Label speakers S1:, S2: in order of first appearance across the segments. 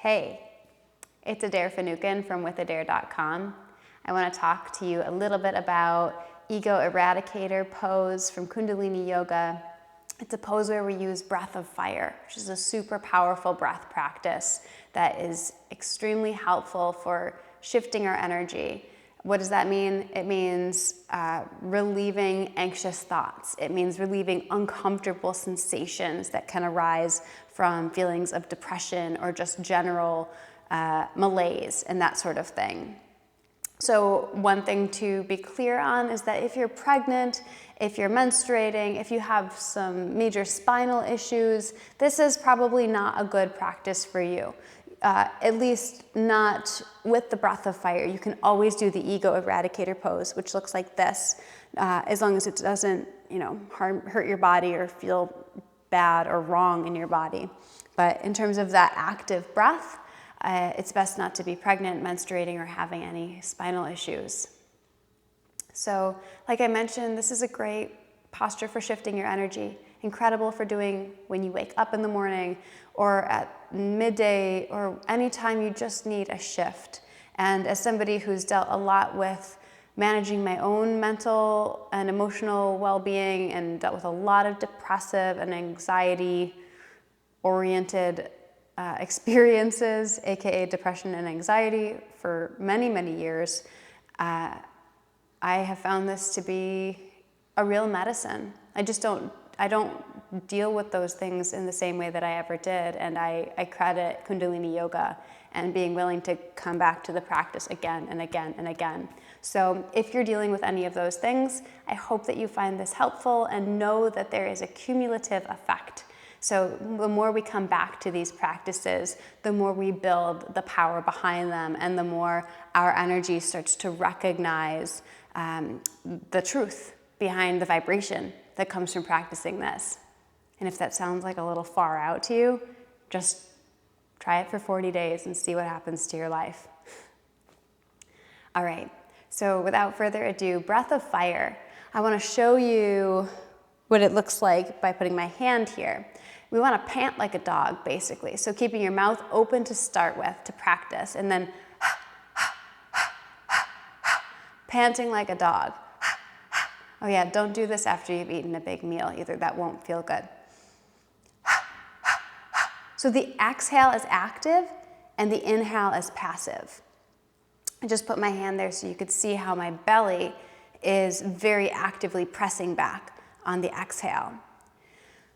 S1: Hey, it's Adair Finucane from withadair.com. I want to talk to you a little bit about Ego Eradicator pose from Kundalini Yoga. It's a pose where we use breath of fire, which is a super powerful breath practice that is extremely helpful for shifting our energy. What does that mean? It means relieving anxious thoughts. It means relieving uncomfortable sensations that can arise from feelings of depression or just general malaise and that sort of thing. So one thing to be clear on is that if you're pregnant, if you're menstruating, if you have some major spinal issues, this is probably not a good practice for you. At least not with the breath of fire. You can always do the Ego Eradicator pose, which looks like this, as long as it doesn't, hurt your body or feel bad or wrong in your body. But in terms of that active breath, it's best not to be pregnant, menstruating, or having any spinal issues. So, like I mentioned, this is a great posture for shifting your energy. Incredible for doing when you wake up in the morning or at midday or anytime you just need a shift. And as somebody who's dealt a lot with managing my own mental and emotional well-being and dealt with a lot of depressive and anxiety-oriented experiences, aka depression and anxiety, for many, many years, I have found this to be a real medicine. I don't deal with those things in the same way that I ever did, and I credit Kundalini Yoga and being willing to come back to the practice again and again and again. So if you're dealing with any of those things, I hope that you find this helpful and know that there is a cumulative effect. So the more we come back to these practices, the more we build the power behind them, and the more our energy starts to recognize the truth behind the vibration that comes from practicing this. And if that sounds like a little far out to you, just try it for 40 days and see what happens to your life. All right, so without further ado, breath of fire. I want to show you what it looks like by putting my hand here. We want to pant like a dog, basically. So keeping your mouth open to start with, to practice, and then panting like a dog. Oh yeah, don't do this after you've eaten a big meal either. That won't feel good. So the exhale is active and the inhale is passive. I just put my hand there so you could see how my belly is very actively pressing back on the exhale.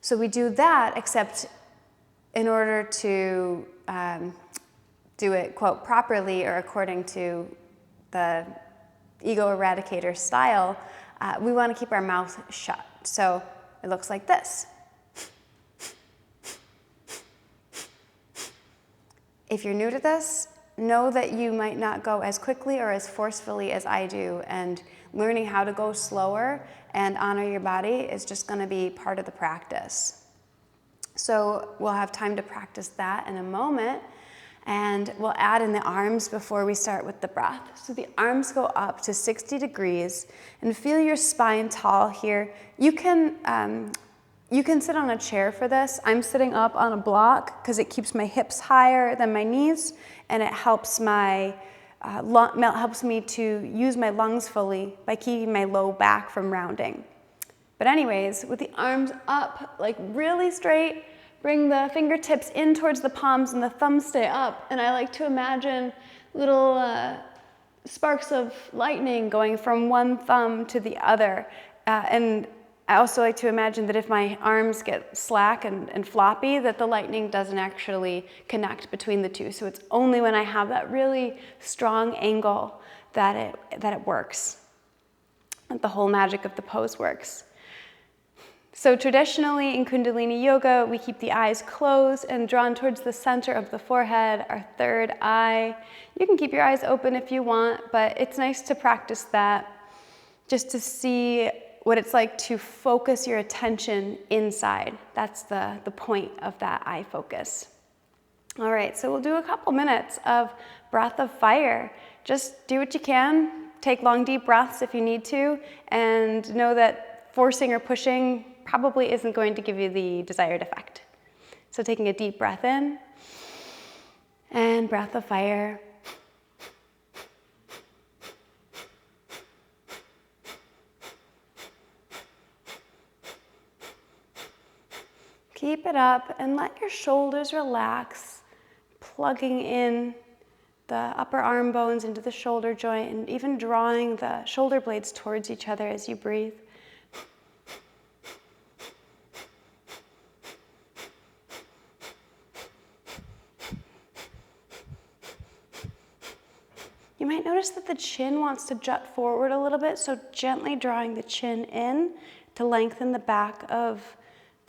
S1: So we do that, except in order to do it, quote, properly or according to the Ego Eradicator style, we want to keep our mouth shut. So it looks like this. If you're new to this, know that you might not go as quickly or as forcefully as I do, and learning how to go slower and honor your body is just going to be part of the practice. So we'll have time to practice that in a moment, and we'll add in the arms before we start with the breath. So the arms go up to 60 degrees, and feel your spine tall here. You can sit on a chair for this. I'm sitting up on a block because it keeps my hips higher than my knees, and it helps helps me to use my lungs fully by keeping my low back from rounding. But anyways, with the arms up, like really straight, bring the fingertips in towards the palms and the thumbs stay up. And I like to imagine little sparks of lightning going from one thumb to the other. And I also like to imagine that if my arms get slack and floppy, that the lightning doesn't actually connect between the two. So it's only when I have that really strong angle that it works, that the whole magic of the pose works. So traditionally in Kundalini Yoga, we keep the eyes closed and drawn towards the center of the forehead, our third eye. You can keep your eyes open if you want, but it's nice to practice that just to see what it's like to focus your attention inside. That's the point of that eye focus. All right, so we'll do a couple minutes of breath of fire. Just do what you can. Take long, deep breaths if you need to, and know that forcing or pushing probably isn't going to give you the desired effect. So taking a deep breath in, And breath of fire. Keep it up and let your shoulders relax, plugging in the upper arm bones into the shoulder joint and even drawing the shoulder blades towards each other as you breathe. You might notice that the chin wants to jut forward a little bit, so gently drawing the chin in to lengthen the back of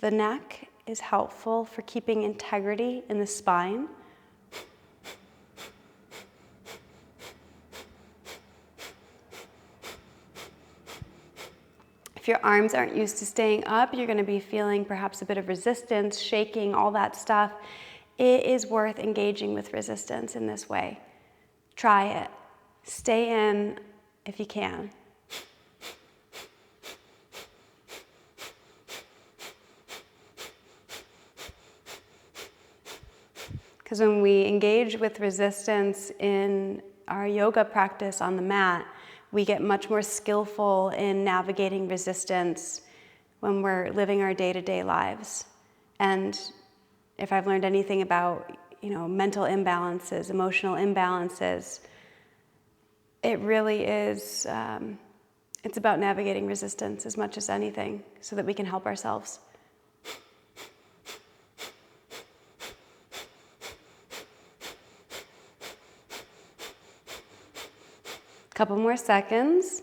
S1: the neck is helpful for keeping integrity in the spine. If your arms aren't used to staying up, you're going to be feeling perhaps a bit of resistance, shaking, all that stuff. It is worth engaging with resistance in this way. Try it. Stay in if you can. Because when we engage with resistance in our yoga practice on the mat, we get much more skillful in navigating resistance when we're living our day-to-day lives. And if I've learned anything about, mental imbalances, emotional imbalances, it really is, it's about navigating resistance as much as anything so that we can help ourselves. Couple more seconds.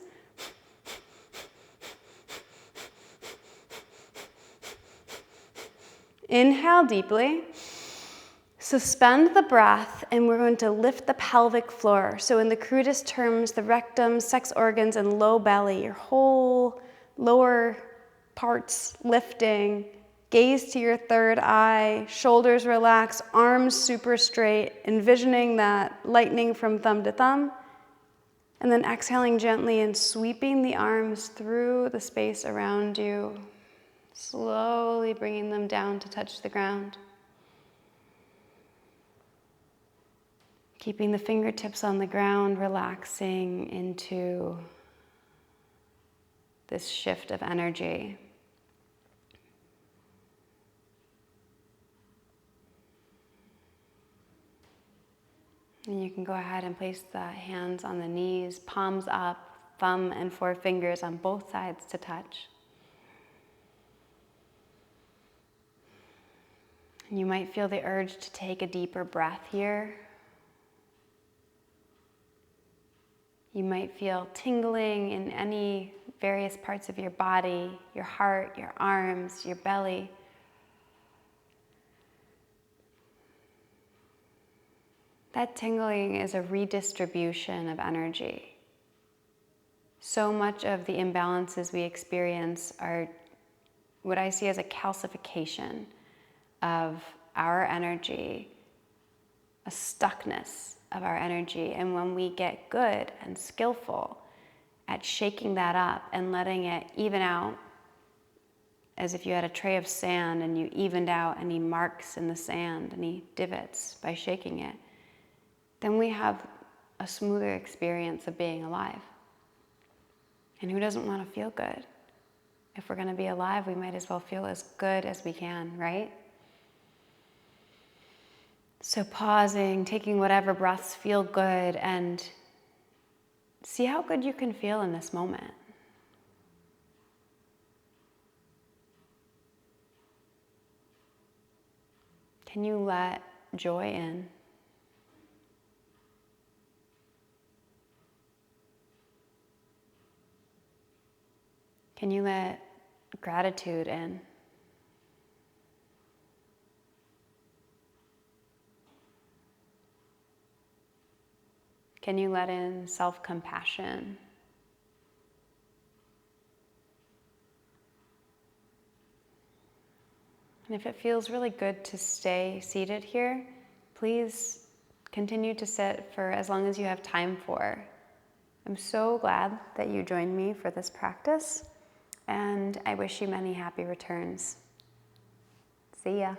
S1: Inhale deeply. Suspend the breath, and we're going to lift the pelvic floor. So in the crudest terms, the rectum, sex organs, and low belly, your whole lower parts lifting. Gaze to your third eye, shoulders relax, arms super straight, envisioning that lightning from thumb to thumb. And then exhaling gently and sweeping the arms through the space around you, slowly bringing them down to touch the ground. Keeping the fingertips on the ground, relaxing into this shift of energy. And you can go ahead and place the hands on the knees, palms up, thumb and four fingers on both sides to touch. And you might feel the urge to take a deeper breath here. You might feel tingling in any various parts of your body, your heart, your arms, your belly. That tingling is a redistribution of energy. So much of the imbalances we experience are what I see as a calcification of our energy, a stuckness of our energy. And when we get good and skillful at shaking that up and letting it even out, as if you had a tray of sand and you evened out any marks in the sand, any divots by shaking it, then we have a smoother experience of being alive. And who doesn't want to feel good? If we're going to be alive, we might as well feel as good as we can, right? So pausing, taking whatever breaths feel good, and see how good you can feel in this moment. Can you let joy in? Can you let gratitude in? Can you let in self-compassion? And if it feels really good to stay seated here, please continue to sit for as long as you have time for. I'm so glad that you joined me for this practice, and I wish you many happy returns. See ya.